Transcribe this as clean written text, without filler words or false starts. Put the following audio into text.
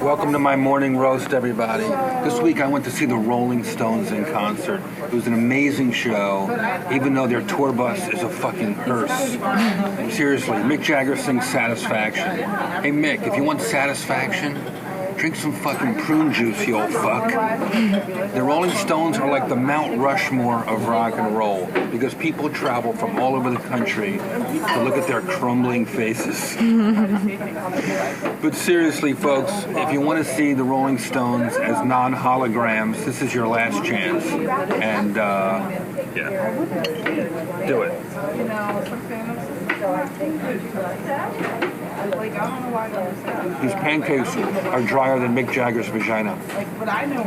Welcome to my morning roast, everybody. This week I went to see the Rolling Stones in concert. It was an amazing show, even though their tour bus is a fucking hearse. Seriously, Mick Jagger sings Satisfaction. Hey Mick, if you want satisfaction, drink some fucking prune juice, you old fuck. The Rolling Stones are like the Mount Rushmore of rock and roll because people travel from all over the country to look at their crumbling faces. But seriously, folks, if you want to see the Rolling Stones as non-holograms, this is your last chance. And, yeah. Do it. These pancakes are drier than Mick Jagger's vagina. But I know